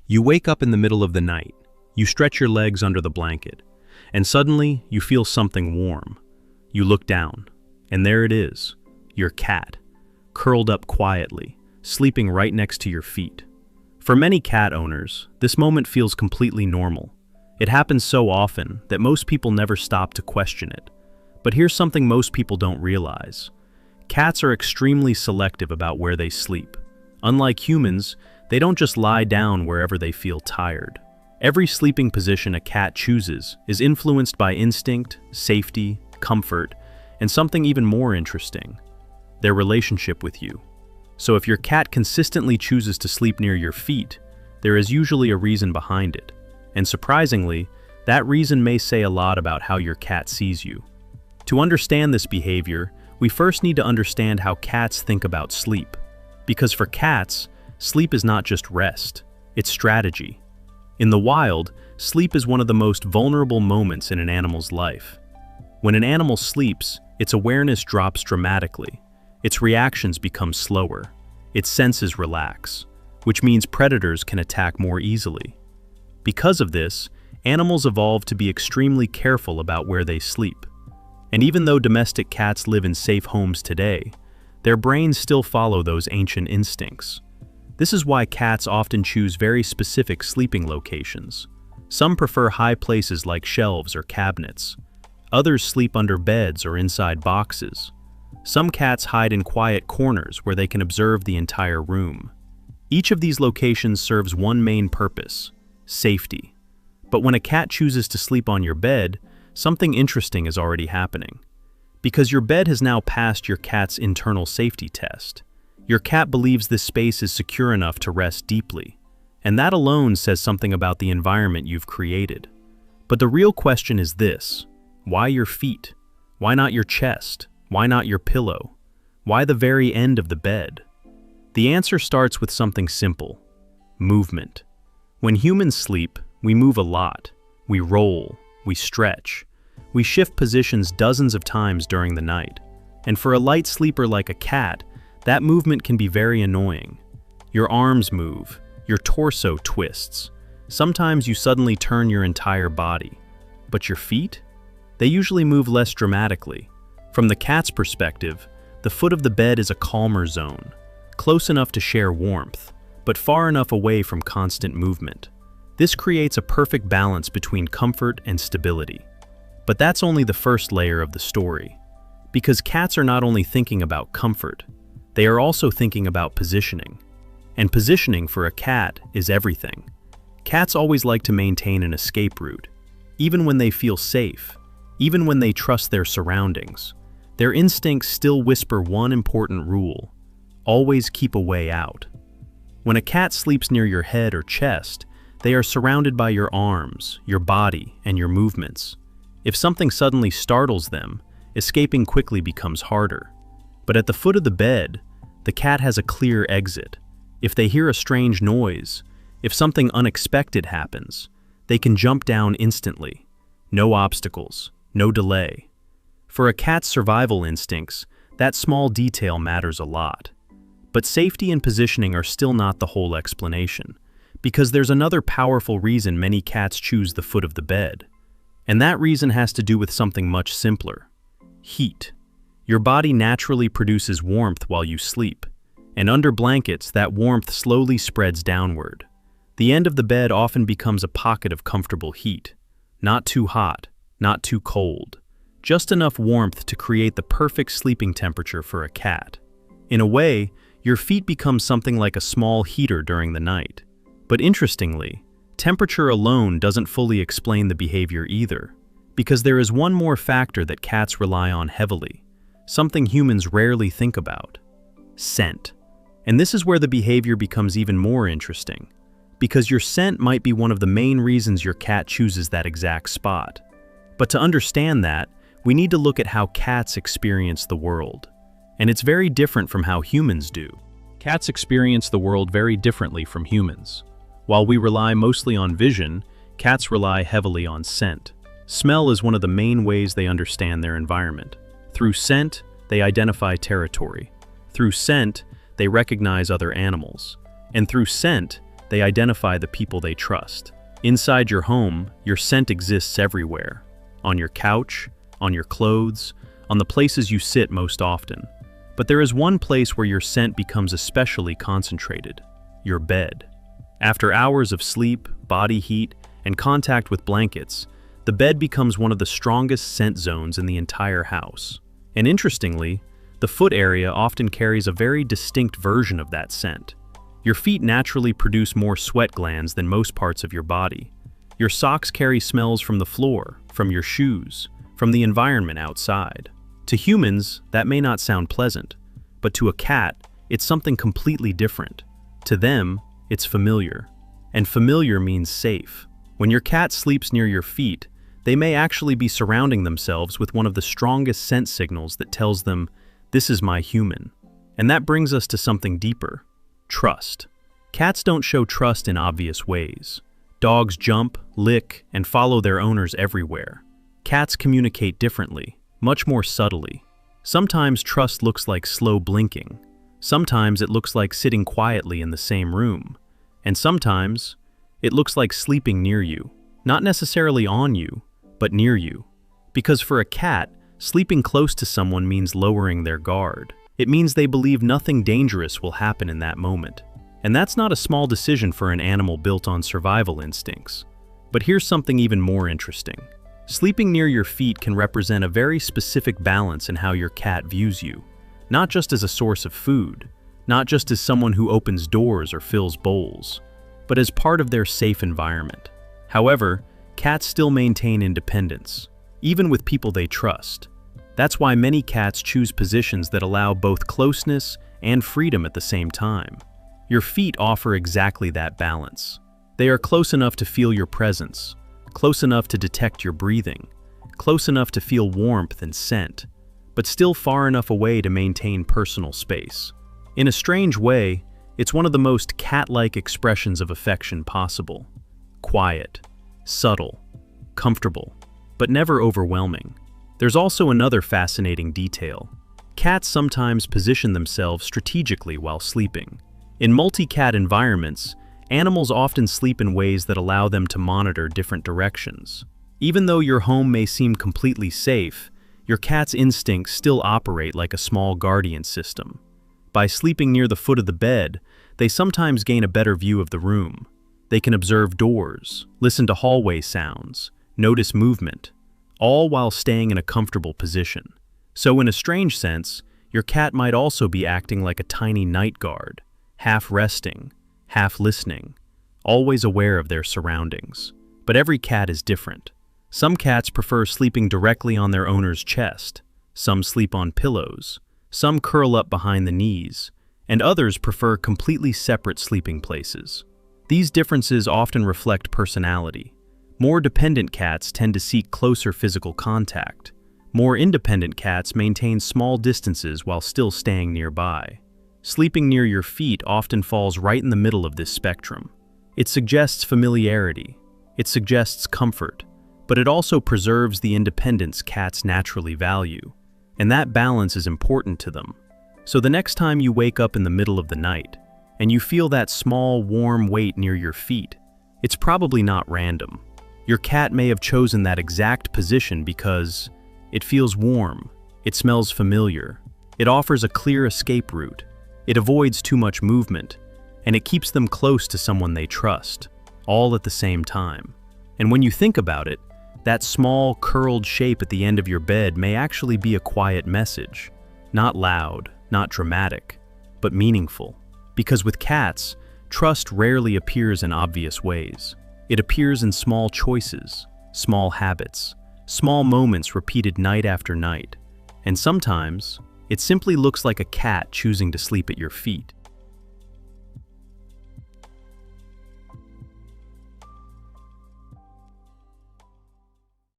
You wake up in the middle of the night, you stretch your legs under the blanket, and suddenly you feel something warm. You look down, and there it is, your cat, curled up quietly, sleeping right next to your feet. For many cat owners, this moment feels completely normal. It happens so often that most people never stop to question it. But here's something most people don't realize. Cats are extremely selective about where they sleep. Unlike humans, they don't just lie down wherever they feel tired. Every sleeping position a cat chooses is influenced by instinct, safety, comfort, and something even more interesting, their relationship with you. So if your cat consistently chooses to sleep near your feet, there is usually a reason behind it. And surprisingly, that reason may say a lot about how your cat sees you. To understand this behavior, we first need to understand how cats think about sleep. Because for cats, sleep is not just rest, it's strategy. In the wild, sleep is one of the most vulnerable moments in an animal's life. When an animal sleeps, its awareness drops dramatically. Its reactions become slower. Its senses relax, which means predators can attack more easily. Because of this, animals evolved to be extremely careful about where they sleep. And even though domestic cats live in safe homes today, their brains still follow those ancient instincts. This is why cats often choose very specific sleeping locations. Some prefer high places like shelves or cabinets. Others sleep under beds or inside boxes. Some cats hide in quiet corners where they can observe the entire room. Each of these locations serves one main purpose: safety. But when a cat chooses to sleep on your bed, something interesting is already happening. Because your bed has now passed your cat's internal safety test. Your cat believes this space is secure enough to rest deeply. And that alone says something about the environment you've created. But the real question is this: why your feet? Why not your chest? Why not your pillow? Why the very end of the bed? The answer starts with something simple: movement. When humans sleep, we move a lot. We roll, we stretch, we shift positions dozens of times during the night. And for a light sleeper like a cat, that movement can be very annoying. Your arms move, your torso twists. Sometimes you suddenly turn your entire body. But your feet? They usually move less dramatically. From the cat's perspective, the foot of the bed is a calmer zone, close enough to share warmth, but far enough away from constant movement. This creates a perfect balance between comfort and stability. But that's only the first layer of the story. Because cats are not only thinking about comfort, they are also thinking about positioning. And positioning for a cat is everything. Cats always like to maintain an escape route, even when they feel safe, even when they trust their surroundings. Their instincts still whisper one important rule: always keep a way out. When a cat sleeps near your head or chest, they are surrounded by your arms, your body, and your movements. If something suddenly startles them, escaping quickly becomes harder. But at the foot of the bed, the cat has a clear exit. If they hear a strange noise, if something unexpected happens, they can jump down instantly. No obstacles, no delay. For a cat's survival instincts, that small detail matters a lot. But safety and positioning are still not the whole explanation, because there's another powerful reason many cats choose the foot of the bed. And that reason has to do with something much simpler: heat. Your body naturally produces warmth while you sleep, and under blankets, that warmth slowly spreads downward. The end of the bed often becomes a pocket of comfortable heat. Not too hot, not too cold. Just enough warmth to create the perfect sleeping temperature for a cat. In a way, your feet become something like a small heater during the night. But interestingly, temperature alone doesn't fully explain the behavior either, because there is one more factor that cats rely on heavily, something humans rarely think about: scent. And this is where the behavior becomes even more interesting, because your scent might be one of the main reasons your cat chooses that exact spot. But to understand that, we need to look at how cats experience the world. And it's very different from how humans do. Cats experience the world very differently from humans. While we rely mostly on vision, cats rely heavily on scent. Smell is one of the main ways they understand their environment. Through scent, they identify territory. Through scent, they recognize other animals. And through scent, they identify the people they trust. Inside your home, your scent exists everywhere. On your couch, on your clothes, on the places you sit most often. But there is one place where your scent becomes especially concentrated: your bed. After hours of sleep, body heat, and contact with blankets, the bed becomes one of the strongest scent zones in the entire house. And interestingly, the foot area often carries a very distinct version of that scent. Your feet naturally produce more sweat glands than most parts of your body. Your socks carry smells from the floor, from your shoes, from the environment outside. To humans, that may not sound pleasant, but to a cat, it's something completely different. To them, it's familiar. And familiar means safe. When your cat sleeps near your feet, they may actually be surrounding themselves with one of the strongest scent signals that tells them, "This is my human." And that brings us to something deeper: trust. Cats don't show trust in obvious ways. Dogs jump, lick, and follow their owners everywhere. Cats communicate differently, much more subtly. Sometimes trust looks like slow blinking. Sometimes it looks like sitting quietly in the same room. And sometimes it looks like sleeping near you, not necessarily on you, but near you. Because for a cat, sleeping close to someone means lowering their guard. It means they believe nothing dangerous will happen in that moment. And that's not a small decision for an animal built on survival instincts. But here's something even more interesting. Sleeping near your feet can represent a very specific balance in how your cat views you. Not just as a source of food, not just as someone who opens doors or fills bowls, but as part of their safe environment. However, cats still maintain independence, even with people they trust. That's why many cats choose positions that allow both closeness and freedom at the same time. Your feet offer exactly that balance. They are close enough to feel your presence, close enough to detect your breathing, close enough to feel warmth and scent, but still far enough away to maintain personal space. In a strange way, it's one of the most cat-like expressions of affection possible. Quiet, subtle, comfortable, but never overwhelming. There's also another fascinating detail. Cats sometimes position themselves strategically while sleeping. In multi-cat environments, animals often sleep in ways that allow them to monitor different directions. Even though your home may seem completely safe, your cat's instincts still operate like a small guardian system. By sleeping near the foot of the bed, they sometimes gain a better view of the room. They can observe doors, listen to hallway sounds, notice movement, all while staying in a comfortable position. So in a strange sense, your cat might also be acting like a tiny night guard, half resting, half listening, always aware of their surroundings. But every cat is different. Some cats prefer sleeping directly on their owner's chest, some sleep on pillows, some curl up behind the knees, and others prefer completely separate sleeping places. These differences often reflect personality. More dependent cats tend to seek closer physical contact. More independent cats maintain small distances while still staying nearby. Sleeping near your feet often falls right in the middle of this spectrum. It suggests familiarity, it suggests comfort, but it also preserves the independence cats naturally value. And that balance is important to them. So the next time you wake up in the middle of the night, and you feel that small, warm weight near your feet, it's probably not random. Your cat may have chosen that exact position because it feels warm, it smells familiar, it offers a clear escape route, it avoids too much movement, and it keeps them close to someone they trust, all at the same time. And when you think about it, that small, curled shape at the end of your bed may actually be a quiet message. Not loud, not dramatic, but meaningful. Because with cats, trust rarely appears in obvious ways. It appears in small choices, small habits, small moments repeated night after night. And sometimes, it simply looks like a cat choosing to sleep at your feet.